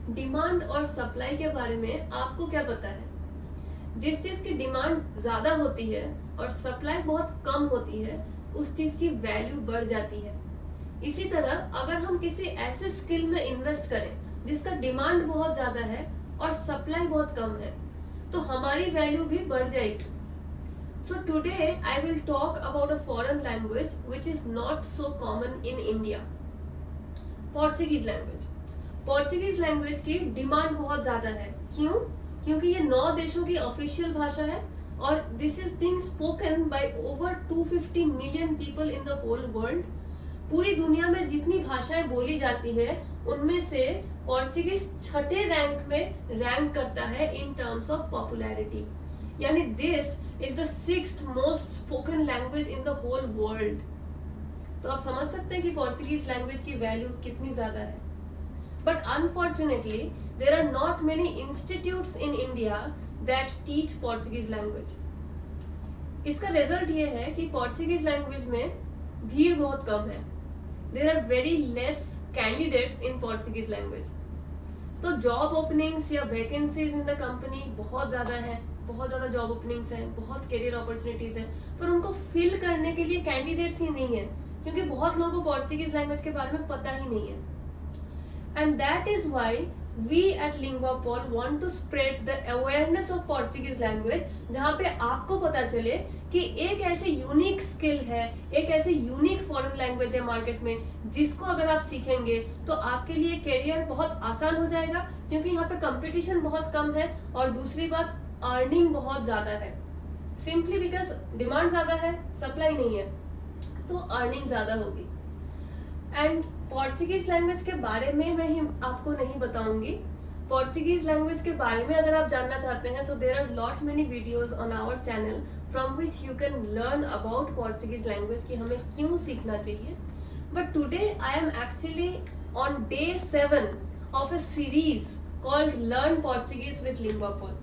Demand और supply के बारे में आपको क्या पता है? जिस चीज की डिमांड ज्यादा होती है और सप्लाई बहुत कम होती है, उस चीज की वैल्यू बढ़ जाती है। इसी तरह अगर हम किसी ऐसे स्किल में इन्वेस्ट करें जिसका डिमांड बहुत ज्यादा है और सप्लाई बहुत कम है, तो हमारी वैल्यू भी बढ़ जाएगी। So today I will talk about a foreign language which is not so common in India. Portuguese language. Portuguese language की डिमांड बहुत ज्यादा है। क्यों? क्योंकि ये 9 देशों की ऑफिशियल भाषा है और this is being spoken by over 250 million people in the whole world. पूरी दुनिया में जितनी भाषाएं बोली जाती है उनमें से पोर्चुगीज 6ठे रैंक में रैंक करता है इन टर्म्स ऑफ पॉपुलैरिटी। यानी this is the 6th most spoken language in the whole world. तो आप समझ सकते हैं कि पोर्चुगीज लैंग्वेज की वैल्यू कितनी ज्यादा है। But unfortunately there are not many institutes in India that teach Portuguese language. इसका रिजल्ट ये है कि पोर्चुगीज लैंग्वेज में भीड़ बहुत कम है। There are very less candidates in Portuguese language. तो जॉब ओपनिंग्स या वैकेंसीज इन द कंपनी बहुत ज्यादा है, बहुत ज्यादा जॉब ओपनिंग्स हैं, बहुत करियर अपॉर्चुनिटीज हैं, पर उनको फिल करने के लिए कैंडिडेट्स ही नहीं है, क्योंकि बहुत लोगों को पोर्चुगीज लैंग्वेज के बारे में पता ही नहीं है। And that is why we at Lingvapol want to spread the awareness of Portuguese language, जहां पे आपको पता चले कि एक ऐसे यूनिक स्किल है, एक ऐसे यूनिक फॉरेन लैंग्वेज है मार्केट में, जिसको अगर आप सीखेंगे तो आपके लिए करियर बहुत आसान हो जाएगा, क्योंकि यहाँ पे कंपटीशन बहुत कम है और दूसरी बात अर्निंग बहुत ज्यादा है। सिंपली बिकॉज डिमांड ज्यादा है, सप्लाई नहीं है, तो अर्निंग ज्यादा होगी। एंड पोर्चुगीज लैंग्वेज के बारे में मैं ही आपको नहीं बताऊंगी। पोर्चुगीज लैंग्वेज के बारे में अगर आप जानना चाहते हैं, so there are lot many videos on our channel from which you can learn about Portuguese language कि हमें क्यों सीखना चाहिए। But today I am actually on day 7 of a series called learn Portuguese with Lingvapol.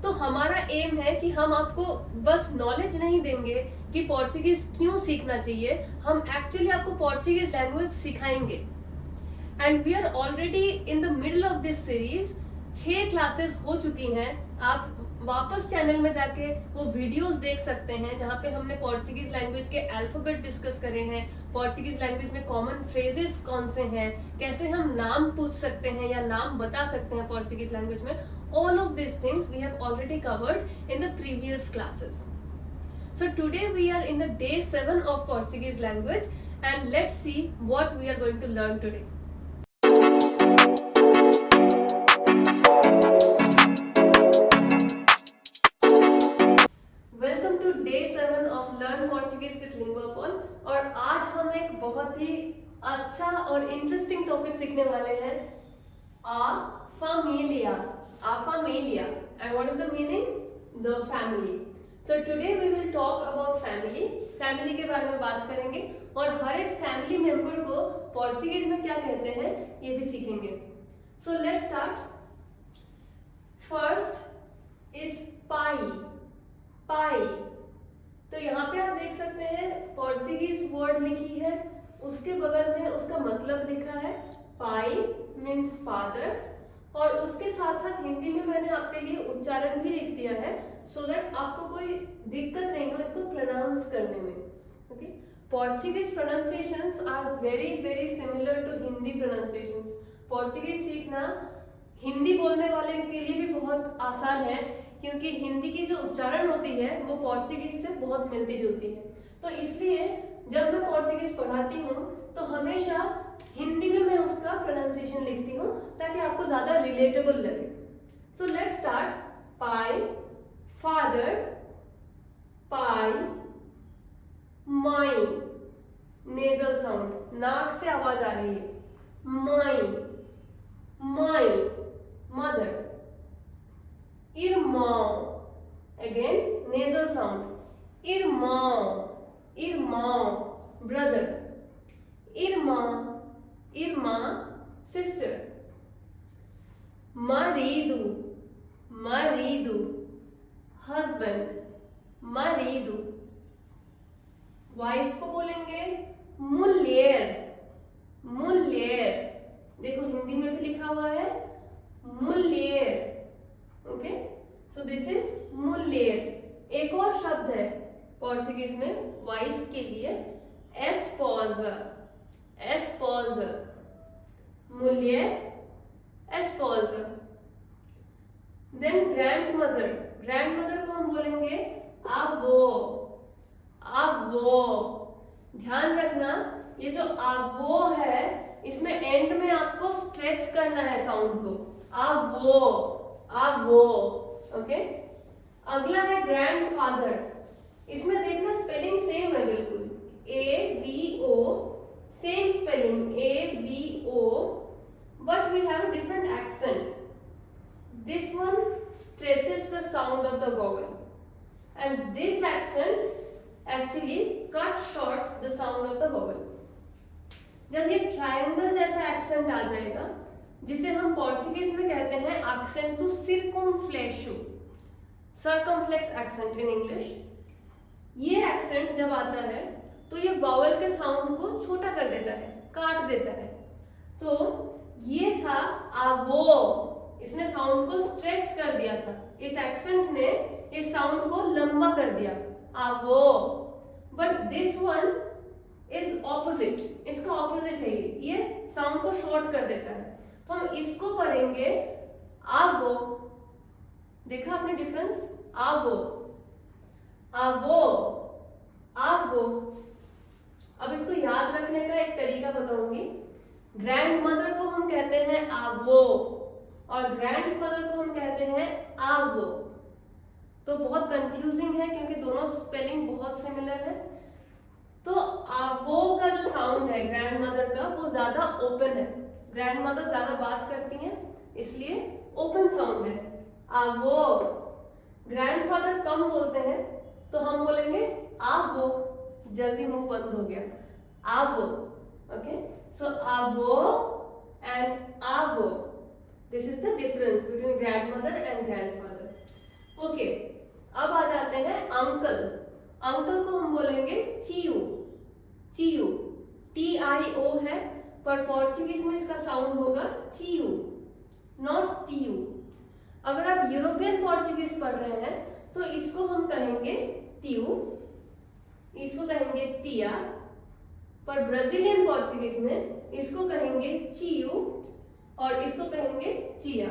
तो हमारा M है कि हम आपको बस नॉलेज नहीं देंगे कि पोर्चुगीज क्यों सीखना चाहिए, हम एक्चुअली आपको पोर्चुगीज लैंग्वेज सिखाएंगे। And we are already in the middle of this series. 6 classes हो चुकी हैं। आप वापस चैनल में जाके वो वीडियोस देख सकते हैं जहां पे हमने पोर्चुगीज लैंग्वेज के अल्फाबेट डिस्कस करे हैं, पोर्चुगीज लैंग्वेज में कॉमन फ्रेजेस कौन से हैं, कैसे हम नाम पूछ सकते हैं या नाम बता सकते हैं पोर्चुगीज लैंग्वेज में। All of these things we have already covered in the previous classes. So today we are in the day 7 of Portuguese language, and let's see what we are going to learn today. Welcome to day 7 of Learn Portuguese with Linguapol. और आज हम एक बहुत ही अच्छा और interesting topic सीखने वाले हैं, a familia. A familia. And what is the meaning? The family. So today we will talk about family. Family के बारे में बात करेंगे और हर एक फैमिली मेंबर को पोर्चुगीज में क्या कहते हैं ये भी सीखेंगे। So let's start. First is pai. Pai. तो यहाँ पे आप देख सकते हैं पोर्चुगीज वर्ड लिखी है, उसके बगल में उसका मतलब लिखा है। पाई मीन्स फादर, और उसके साथ साथ हिंदी में मैंने आपके लिए उच्चारण भी लिख दिया है, सो दैट आपको कोई दिक्कत नहीं हो इसको प्रोनाउंस करने में। Okay, Portuguese pronunciations are very very similar to Hindi pronunciations. Portuguese सीखना हिंदी बोलने वाले के लिए भी बहुत आसान है, क्योंकि हिंदी की जो उच्चारण होती है वो पोर्चुगीज से बहुत मिलती जुलती है। तो इसलिए जब मैं पोर्चुगीज पढ़ाती हूँ तो हमेशा हिंदी में मैं उसका प्रोनाउंसिएशन लिखती हूँ ताकि आपको ज्यादा रिलेटेबल लगे। So let's start. पाई फादर, पाई माई, नेजल साउंड, नाक से आवाज आ रही है। माई, माई mother, irmão, again nasal sound, irmão, irmão brother, irmã, irmã sister, marido, marido husband, marido, wife को बोलेंगे mulher, mulher, देखो हिंदी में भी लिखा हुआ है mulher, okay, so this is mulher. एक और शब्द है पोर्चुगीज में वाइफ के लिए, esposa, esposa, mulher, esposa. Then grandmother, grandmother को हम बोलेंगे आवो, आवो. ध्यान रखना ये जो आवो है इसमें एंड में आपको स्ट्रेच करना है साउंड को, आवो, आवो. ओके, अगला है ग्रैंडफादर. इसमें देखना स्पेलिंग सेम है बिल्कुल, AVO, same spelling AVO, but we have a different accent. This one stretches the sound of the vowel, and this accent actually cuts short the sound of the vowel. जब ये triangle जैसा accent आ जाएगा, जिसे हम Portuguese में कहते हैं एक्सेंटू सर्कमफ्लेक्सो, circumflex accent in English. ये एक्सेंट जब आता है तो ये वावल के साउंड को छोटा कर देता है, काट देता है. तो ये था आवो, इसने साउंड को स्ट्रेच कर दिया था. इस एक्सेंट ने इस साउंड को लंबा कर दिया, आवो. But this one is opposite, इसका ऑपोजिट है ये साउंड को शॉर्ट कर देता है. तो हम इसको पढ़ेंगे आवो. देखा आपने डिफरेंस, आवो, आवो, आवो. अब इसको याद रखने का एक तरीका बताऊंगी. ग्रैंडमदर को हम कहते हैं आवो और ग्रैंडफादर को हम कहते हैं आवो. तो बहुत कंफ्यूजिंग है क्योंकि दोनों स्पेलिंग बहुत सिमिलर है. तो आवो का जो साउंड है ग्रैंडमदर का वो ज्यादा ओपन है. ग्रैंडमदर ज्यादा बात करती हैं इसलिए ओपन साउंड है आवो. ग्रैंडफादर कम बोलते हैं तो हम बोलेंगे आवो, जल्दी मुंह बंद हो गया, आवो. ओके, सो आवो एंड आवो, this is the difference between grandmother and grandfather. Okay, अब आ जाते हैं अंकल. अंकल को हम बोलेंगे चियो, चियो, TIO है पर पोर्चुगीज में इसका साउंड होगा चियो, नॉट टीयू. अगर आप यूरोपियन पोर्चुगीज पढ़ रहे हैं तो इसको हम कहेंगे टीयू, इसको कहेंगे टिया. पर ब्राजीलियन पोर्चुगीज में इसको कहेंगे चियो और इसको कहेंगे चिया.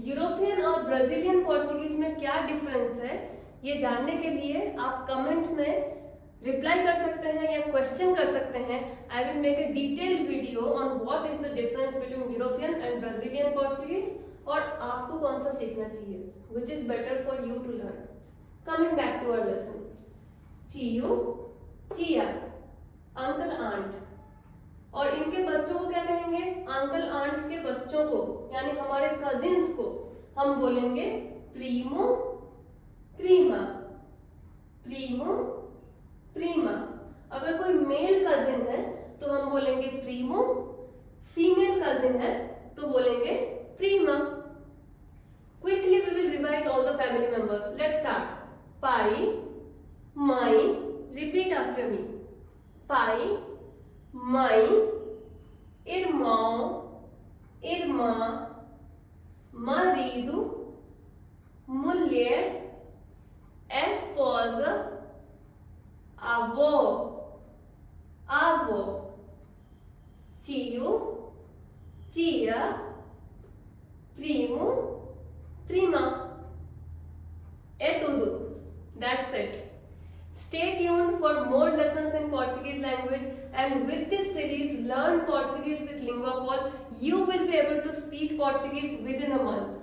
यूरोपियन और ब्राजीलियन पोर्चुगीज में क्या डिफरेंस है ये जानने के लिए आप कमेंट में रिप्लाई कर सकते हैं या क्वेश्चन कर सकते हैं. I will make a detailed video on what is the difference between European and Brazilian Portuguese और आपको कौन सा सीखना चाहिए, which is better for you to learn. Coming back to our lesson, चियो, चिया, अंकल आंट. और इनके बच्चों को क्या कहेंगे, अंकल आंट के बच्चों को यानी हमारे कजिन्स को हम बोलेंगे प्रीमो, प्रीमा, प्रीमो, प्रीमा. अगर कोई मेल कजिन है तो हम बोलेंगे प्रीमो, फीमेल कजिन है तो बोलेंगे प्रीमा. Quickly we will revise all the family members. Let's start. पाई, माई, रिपीट आफ्टर मी. पाई, माई, irmão, irmã, marido, mulher, esposa, avô, avó, tio, tia, primo, prima. É tudo. That's it. Stay tuned for more lessons in Portuguese language, and with this series Learn Portuguese with LinguaPol, you will be able to speak Portuguese within a month.